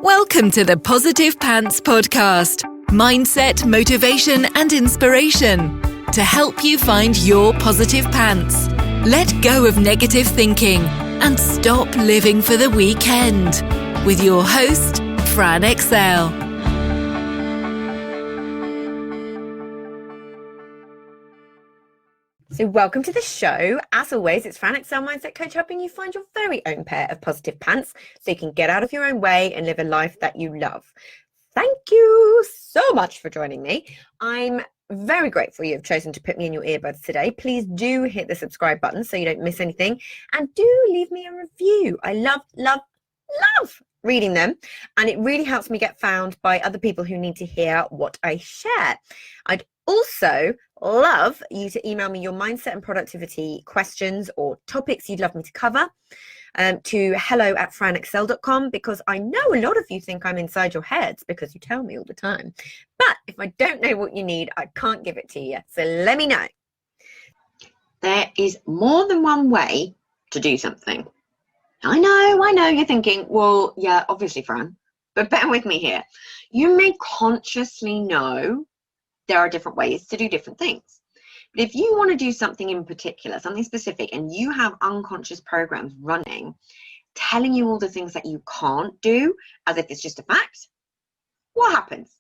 Welcome to the Positive Pants Podcast. Mindset, motivation, and inspiration to help you find your positive pants. Let go of negative thinking and stop living for the weekend. With your host, Fran Excel. So welcome to the show. As always, it's Fran Excel Mindset Coach, helping you find your very own pair of positive pants so you can get out of your own way and live a life that you love. Thank you so much for joining me. I'm very grateful you've chosen to put me in your earbuds today. Please do hit the subscribe button so you don't miss anything, and do leave me a review. I love reading them, and it really helps me get found by other people who need to hear what I share. I'd also love you to email me your mindset and productivity questions or topics you'd love me to cover to hello@franexcel.com, because I know a lot of you think I'm inside your heads because you tell me all the time. But if I don't know what you need, I can't give it to you. So let me know. There is more than one way to do something. I know you're thinking, well, yeah, obviously, Fran, but bear with me here. You may consciously know there are different ways to do different things. But if you want to do something in particular, something specific, and you have unconscious programs running, telling you all the things that you can't do as if it's just a fact, what happens?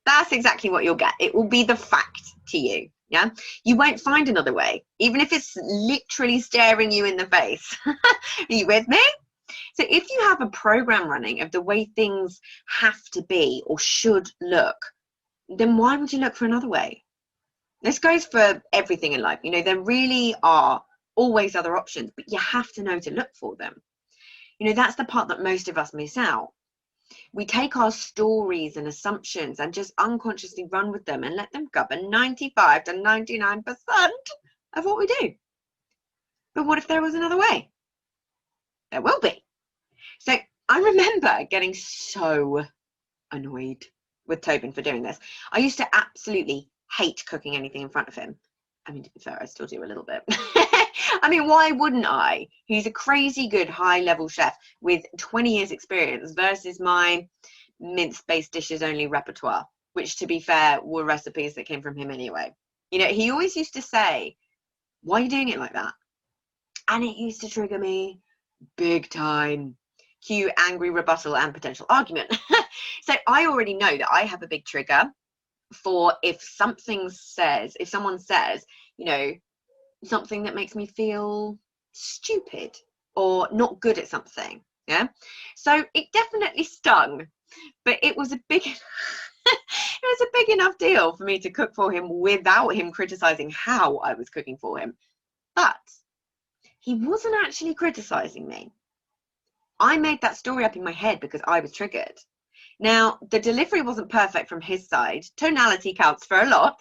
That's exactly what you'll get. It will be the fact to you. Yeah, you won't find another way, even if it's literally staring you in the face. Are you with me? So if you have a program running of the way things have to be or should look, then why would you look for another way? This goes for everything in life. You know, there really are always other options, but you have to know to look for them. You know, that's the part that most of us miss out. We take our stories and assumptions and just unconsciously run with them and let them govern 95 to 99% of what we do. But what if there was another way? There will be. So I remember getting so annoyed with Tobin for doing this. I used to absolutely hate cooking anything in front of him. I mean, to be fair, I still do a little bit. I mean, why wouldn't I? He's a crazy good high-level chef with 20 years experience versus my mince-based dishes only repertoire, which, to be fair, were recipes that came from him anyway. You know, he always used to say, why are you doing it like that? And it used to trigger me big time. Cue angry rebuttal and potential argument. So I already know that I have a big trigger for if someone says, you know, something that makes me feel stupid or not good at something. Yeah, so it definitely stung, but it was a big enough deal for me to cook for him without him criticizing how I was cooking for him. But he wasn't actually criticizing me. I made that story up in my head because I was triggered. Now, the delivery wasn't perfect from his side. Tonality counts for a lot,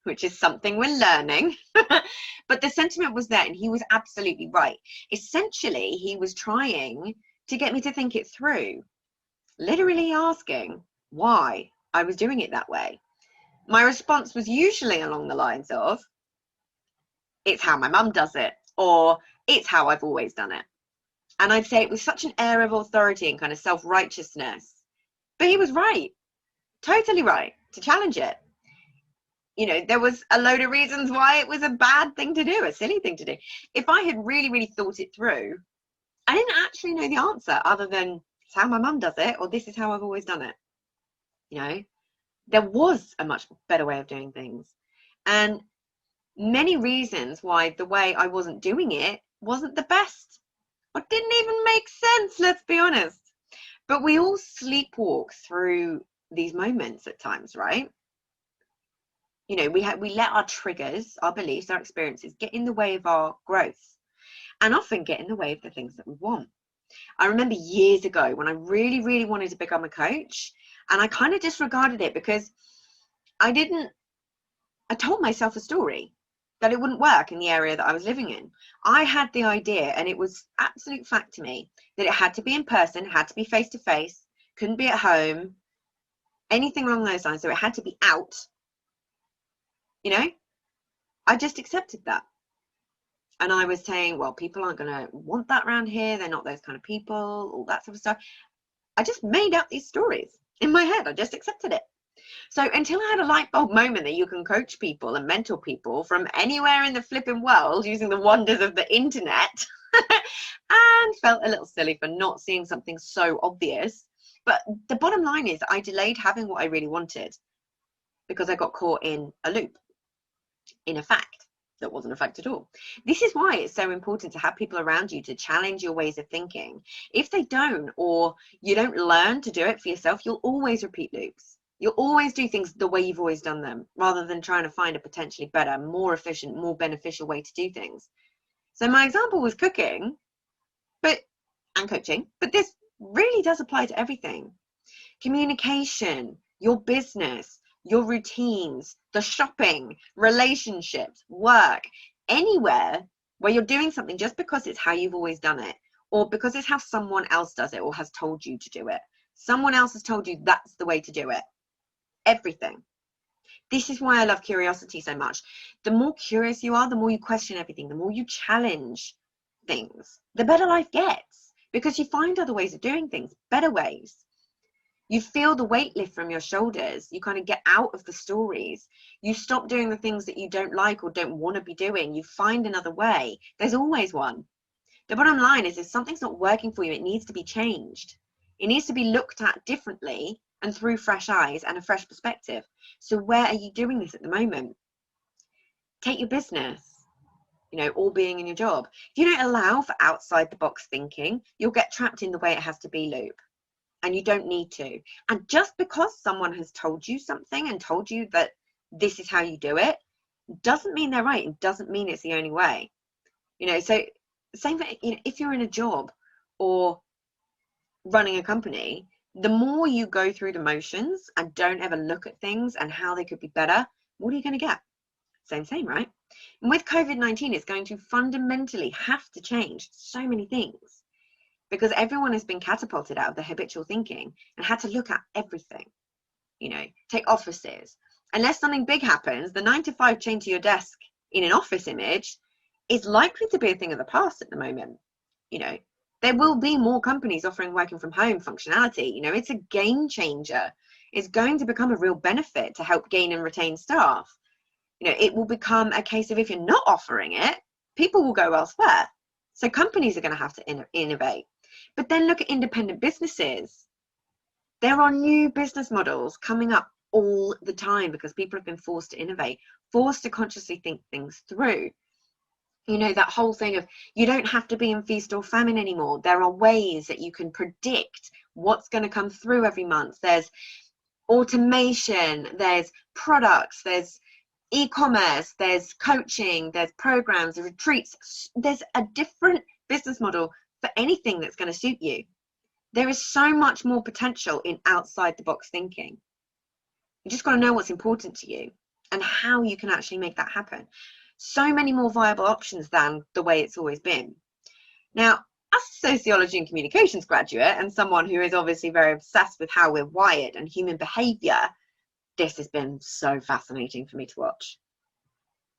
which is something we're learning. But the sentiment was there, and he was absolutely right. Essentially, he was trying to get me to think it through, literally asking why I was doing it that way. My response was usually along the lines of, it's how my mum does it, or it's how I've always done it. And I'd say it was such an air of authority and kind of self-righteousness. But he was right, totally right, to challenge it. You know, there was a load of reasons why it was a bad thing to do, a silly thing to do. If I had really thought it through, I didn't actually know the answer other than it's how my mum does it, or this is how I've always done it. You know, there was a much better way of doing things. And many reasons why the way I wasn't doing it wasn't the best. Or didn't even make sense, let's be honest. But we all sleepwalk through these moments at times, right? You know, we let our triggers, our beliefs, our experiences get in the way of our growth, and often get in the way of the things that we want. I remember years ago when I really wanted to become a coach, and I kind of disregarded it because I told myself a story that it wouldn't work in the area that I was living in. I had the idea, and it was absolute fact to me, that it had to be in person, had to be face to face, couldn't be at home, anything along those lines. So it had to be out. You know, I just accepted that. And I was saying, well, people aren't going to want that around here. They're not those kind of people, all that sort of stuff. I just made up these stories in my head. I just accepted it. So until I had a light bulb moment that you can coach people and mentor people from anywhere in the flipping world using the wonders of the internet, and felt a little silly for not seeing something so obvious. But the bottom line is I delayed having what I really wanted because I got caught in a loop, in a fact that wasn't a fact at all. This is why it's so important to have people around you to challenge your ways of thinking. If they don't, or you don't learn to do it for yourself, you'll always repeat loops. You'll always do things the way you've always done them, rather than trying to find a potentially better, more efficient, more beneficial way to do things. So my example was cooking, and coaching, but this really does apply to everything. Communication, your business, your routines, the shopping, relationships, work, anywhere where you're doing something just because it's how you've always done it, or because it's how someone else does it or has told you to do it. Someone else has told you that's the way to do it. Everything. This is why I love curiosity so much. The more curious you are, the more you question everything, the more you challenge things, the better life gets, because you find other ways of doing things, better ways. You feel the weight lift from your shoulders. You kind of get out of the stories. You stop doing the things that you don't like or don't want to be doing. You find another way. There's always one. The bottom line is if something's not working for you, it needs to be changed. It needs to be looked at differently and through fresh eyes and a fresh perspective. So where are you doing this at the moment? Take your business, all being in your job. If you don't allow for outside the box thinking, you'll get trapped in the way it has to be loop. And you don't need to. And just because someone has told you something and told you that this is how you do it, doesn't mean they're right. It doesn't mean it's the only way. So same for, if you're in a job or running a company, the more you go through the motions and don't ever look at things and how they could be better, what are you going to get? Same, right? And with COVID-19, it's going to fundamentally have to change so many things, because everyone has been catapulted out of the habitual thinking and had to look at everything. Take offices. Unless something big happens, the 9 to 5 chain to your desk in an office image is likely to be a thing of the past at the moment. There will be more companies offering working from home functionality. It's a game changer. It's going to become a real benefit to help gain and retain staff. It will become a case of, if you're not offering it, people will go elsewhere. So companies are going to have to innovate. But then look at independent businesses. There are new business models coming up all the time because people have been forced to innovate, forced to consciously think things through. That whole thing of you don't have to be in feast or famine anymore. There are ways that you can predict what's going to come through every month. There's automation, there's products, there's e-commerce, there's coaching, there's programs, there's retreats. There's a different business model for anything that's going to suit you. There is so much more potential in outside the box thinking. You just got to know what's important to you and how you can actually make that happen. So many more viable options than the way it's always been. Now, as a sociology and communications graduate and someone who is obviously very obsessed with how we're wired and human behavior, this has been so fascinating for me to watch.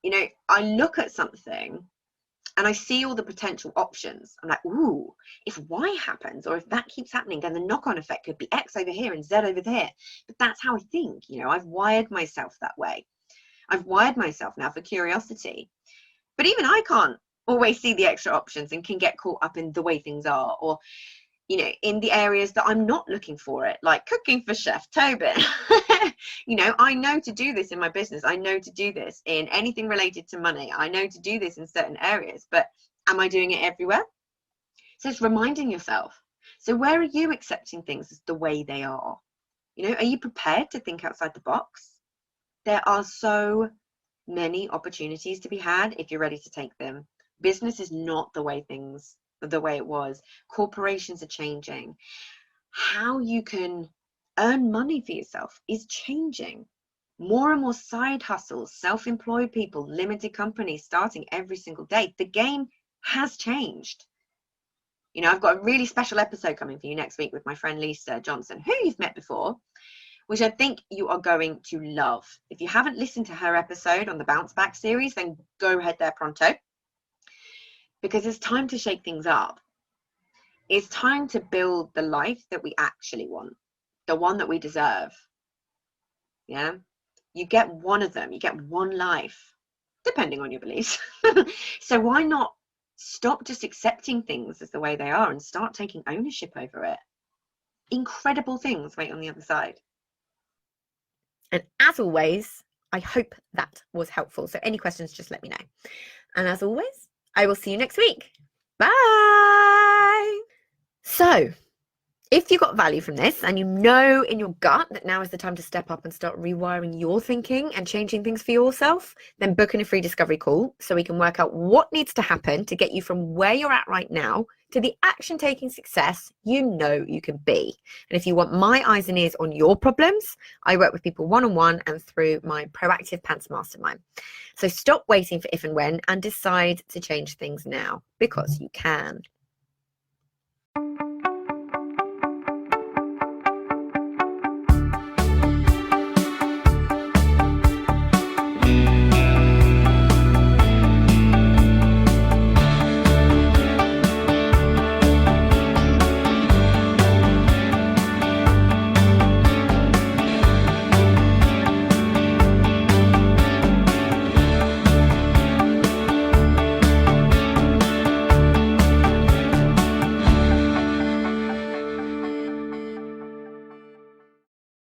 I look at something and I see all the potential options. I'm like, ooh, if Y happens, or if that keeps happening, then the knock-on effect could be X over here and Z over there. But that's how I think. I've wired myself that way. I've wired myself now for curiosity. But even I can't always see the extra options and can get caught up in the way things are, or, in the areas that I'm not looking for it, like cooking for Chef Tobin. I know to do this in my business. I know to do this in anything related to money. I know to do this in certain areas, but am I doing it everywhere? So it's reminding yourself. So where are you accepting things as the way they are? Are you prepared to think outside the box? There are so many opportunities to be had if you're ready to take them. Business is not the way it was. Corporations are changing. How you can earn money for yourself is changing. More and more side hustles, self-employed people, limited companies starting every single day. The game has changed. I've got a really special episode coming for you next week with my friend Lisa Johnson, who you've met before, which I think you are going to love. If you haven't listened to her episode on the Bounce Back series, then go ahead there pronto, because it's time to shake things up. It's time to build the life that we actually want, the one that we deserve. Yeah, you get one of them, you get one life, depending on your beliefs. So why not stop just accepting things as the way they are and start taking ownership over it? Incredible things wait on the other side. And as always, I hope that was helpful. So any questions, just let me know. And as always, I will see you next week. Bye. So if you got value from this and you know in your gut that now is the time to step up and start rewiring your thinking and changing things for yourself, then book in a free discovery call so we can work out what needs to happen to get you from where you're at right now to the action-taking success you know you can be. And if you want my eyes and ears on your problems, I work with people one-on-one and through my Proactive Pants Mastermind. So stop waiting for if and when and decide to change things now, because you can.